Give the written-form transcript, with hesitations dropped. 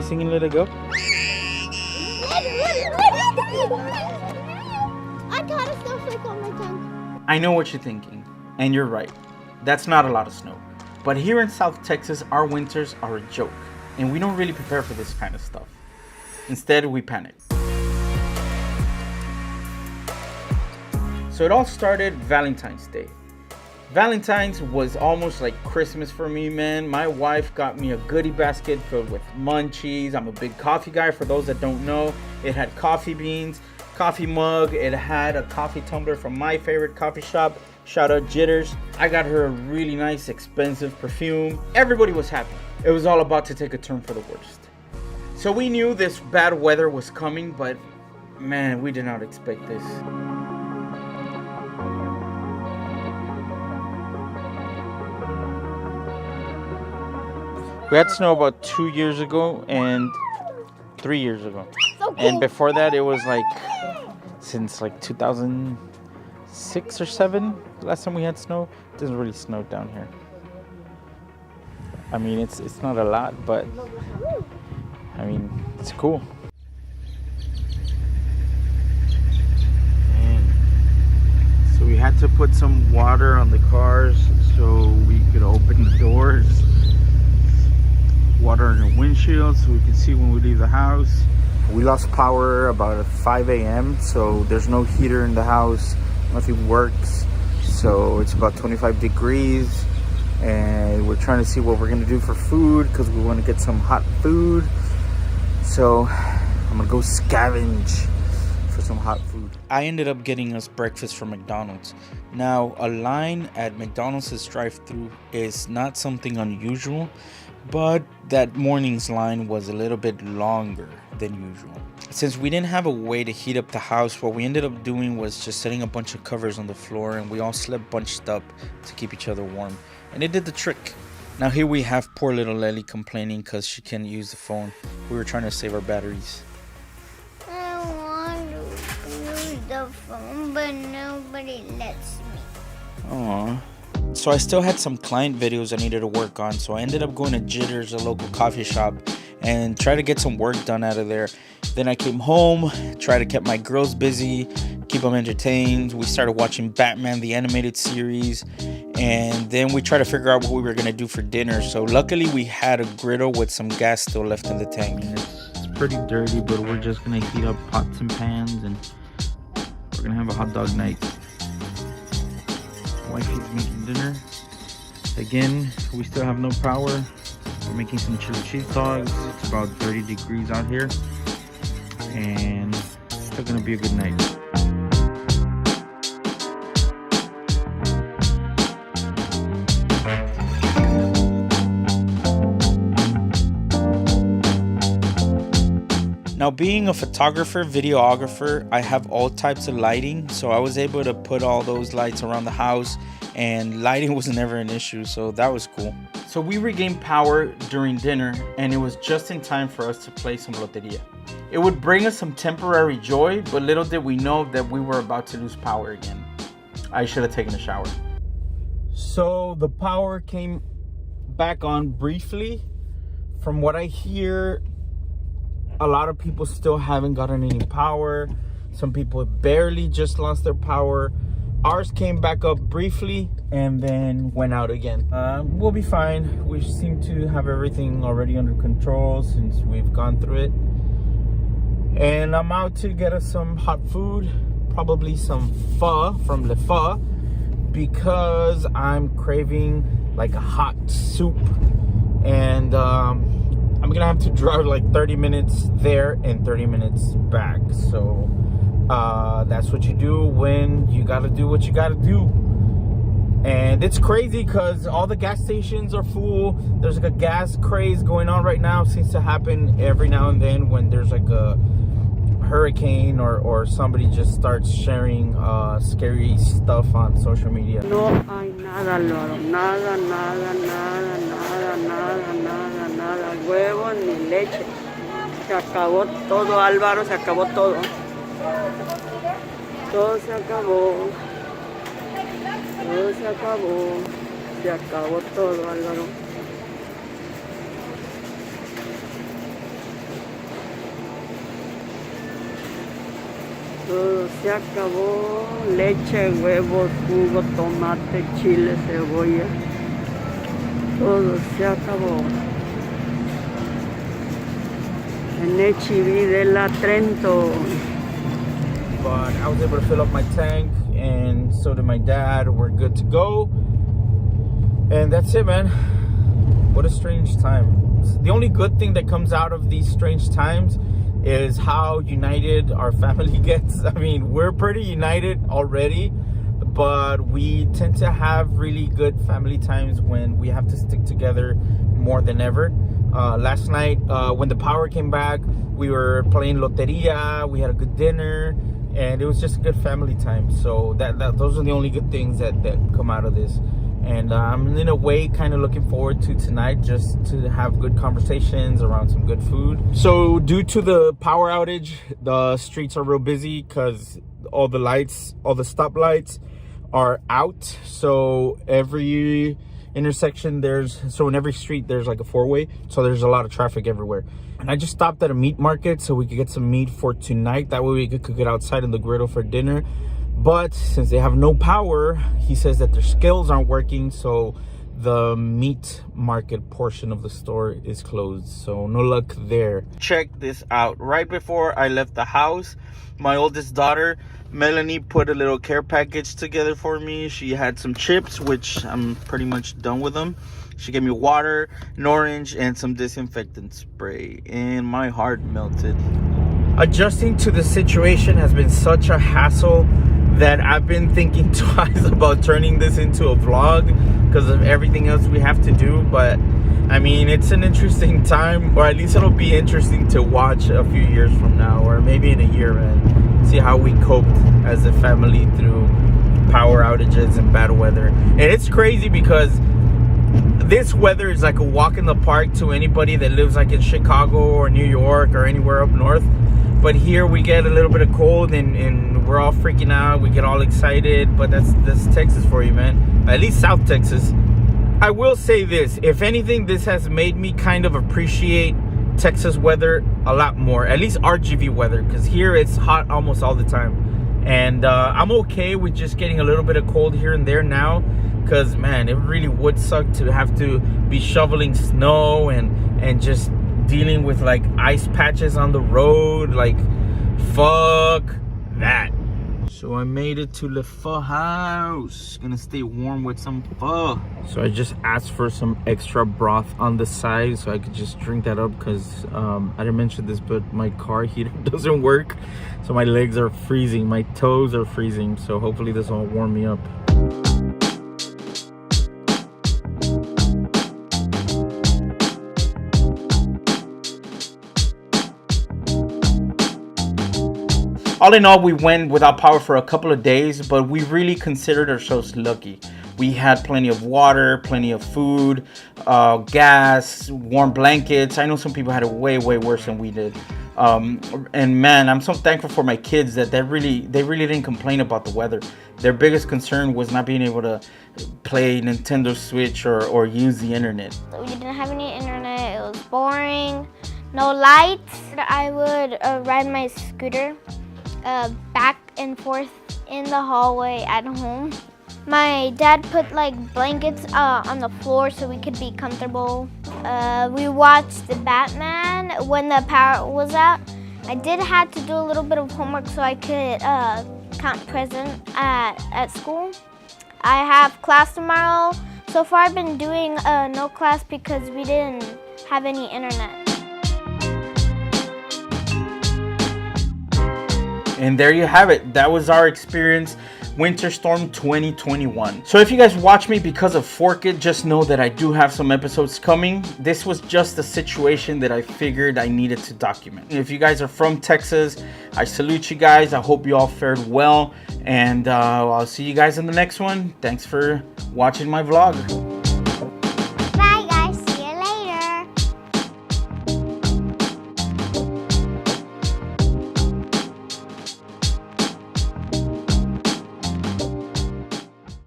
singing Let It Go? I got a snowflake on my tongue. I know what you're thinking, and you're right. That's not a lot of snow. But here in South Texas, our winters are a joke, and we don't really prepare for this kind of stuff. Instead, we panic. So it all started Valentine's Day. Valentine's was almost like Christmas for me, man. My wife got me a goodie basket filled with munchies. I'm a big coffee guy, for those that don't know. It had coffee beans, coffee mug. It had a coffee tumbler from my favorite coffee shop. Shout out Jitters. I got her a really nice, expensive perfume. Everybody was happy. It was all about to take a turn for the worst. So we knew this bad weather was coming, but man, we did not expect this. We had snow about 2 years ago and 3 years ago. So cool. And before that, it was like since like 2006 or 7. Last time we had snow. It doesn't really snow down here. I mean, it's not a lot, but I mean, it's cool. And so we had to put some water on the cars so we could open the doors. Water in the windshield so we can see when we leave the house. We lost power about 5 a.m. so there's no heater in the house. Nothing works. So it's about 25 degrees and we're trying to see what we're gonna do for food because we want to get some hot food. So I'm gonna go scavenge for some hot food. I ended up getting us breakfast from McDonald's. Now, a line at McDonald's drive-thru is not something unusual, but that morning's line was a little bit longer than usual. Since we didn't have a way to heat up the house, what we ended up doing was just setting a bunch of covers on the floor and we all slept bunched up to keep each other warm. And it did the trick. Now here we have poor little Lely complaining because she can't use the phone. We were trying to save our batteries. I want to use the phone, but nobody lets me. Aww. So I still had some client videos I needed to work on, so I ended up going to Jitters, a local coffee shop, and try to get some work done out of there. Then I came home, tried to keep my girls busy, keep them entertained. We started watching Batman, the animated series, and then we tried to figure out what we were going to do for dinner. So luckily we had a griddle with some gas still left in the tank. It's pretty dirty, but we're just going to heat up pots and pans, and we're going to have a hot dog night. Wifey's making dinner. Again, we still have no power. We're making some chili cheese dogs. It's about 30 degrees out here. And it's still gonna be a good night. Now, being a photographer, videographer, I have all types of lighting, so I was able to put all those lights around the house, and lighting was never an issue, so that was cool. So we regained power during dinner, and it was just in time for us to play some loteria. It would bring us some temporary joy, but little did we know that we were about to lose power again. I should have taken a shower. So the power came back on briefly. From what I hear, a lot of people still haven't gotten any power. Some people barely just lost their power. Ours came back up briefly and then went out again. We'll be fine. We seem to have everything already under control since we've gone through it. And I'm out to get us some hot food, probably some pho from Le Pho, because I'm craving like a hot soup. And I'm gonna have to drive like 30 minutes there and 30 minutes back. So that's what you do when you gotta do what you gotta do. And it's crazy because all the gas stations are full. There's like a gas craze going on right now. It seems to happen every now and then when there's like a hurricane or somebody just starts sharing scary stuff on social media. No hay nada, Loro. Nada, nada, nada, nada, nada, nada, nada. Huevo ni leche. Se acabó todo, Álvaro, se acabó todo. Todo se acabó. Todo se acabó. Se acabó todo, Álvaro. Todo se acabó. Leche, huevos, jugo, tomate, chile, cebolla. Todo se acabó. En RGV de la Trento. But I was able to fill up my tank, and so did my dad. We're good to go. And that's it, man. What a strange time. The only good thing that comes out of these strange times is how united our family gets. I mean, we're pretty united already, but we tend to have really good family times when we have to stick together more than ever. Last night, when the power came back, we were playing loteria, we had a good dinner, and it was just a good family time. So those are the only good things that come out of this. And I'm in a way kind of looking forward to tonight, just to have good conversations around some good food. So due to the power outage, the streets are real busy because all the lights, all the stoplights are out. So every intersection so in every street there's like a four-way, so there's a lot of traffic everywhere. And I just stopped at a meat market so we could get some meat for tonight. That way we could cook it outside in the griddle for dinner. But since they have no power, he says that their scales aren't working, so the meat market portion of the store is closed. So no luck there. Check this out. Right before I left the house, my oldest daughter, Melanie, put a little care package together for me. She had some chips, which I'm pretty much done with them. She gave me water, an orange, and some disinfectant spray. And my heart melted. Adjusting to the situation has been such a hassle that I've been thinking twice about turning this into a vlog because of everything else we have to do. But I mean, it's an interesting time, or at least it'll be interesting to watch a few years from now, or maybe in a year, and see how we coped as a family through power outages and bad weather. And it's crazy because this weather is like a walk in the park to anybody that lives like in Chicago or New York or anywhere up north. But here we get a little bit of cold and we're all freaking out. We get all excited, but that's Texas for you, man. At least South Texas. I will say this, if anything, this has made me kind of appreciate Texas weather a lot more. At least RGV weather, because here it's hot almost all the time. And I'm okay with just getting a little bit of cold here and there now, because man, it really would suck to have to be shoveling snow and just dealing with like ice patches on the road. Like, fuck that. So I made it to the pho house. Gonna stay warm with some pho. So I just asked for some extra broth on the side so I could just drink that up, because I didn't mention this, but my car heater doesn't work, so my legs are freezing, my toes are freezing. So hopefully this will warm me up. All in all, we went without power for a couple of days, but we really considered ourselves lucky. We had plenty of water, plenty of food, gas, warm blankets. I know some people had it way worse than we did. And man, I'm so thankful for my kids that they really didn't complain about the weather. Their biggest concern was not being able to play Nintendo Switch or use the internet. We didn't have any internet. It was boring. No lights. I would ride my scooter back and forth in the hallway at home. My dad put like blankets on the floor so we could be comfortable. We watched the Batman when the power was out. I did have to do a little bit of homework so I could count presents at school. I have class tomorrow. So far I've been doing no class because we didn't have any internet. And there you have it. That was our experience, Winter Storm 2021. So if you guys watch me because of Fork It, just know that I do have some episodes coming. This was just a situation that I figured I needed to document. If you guys are from Texas, I salute you guys. I hope you all fared well. And I'll see you guys in the next one. Thanks for watching my vlog.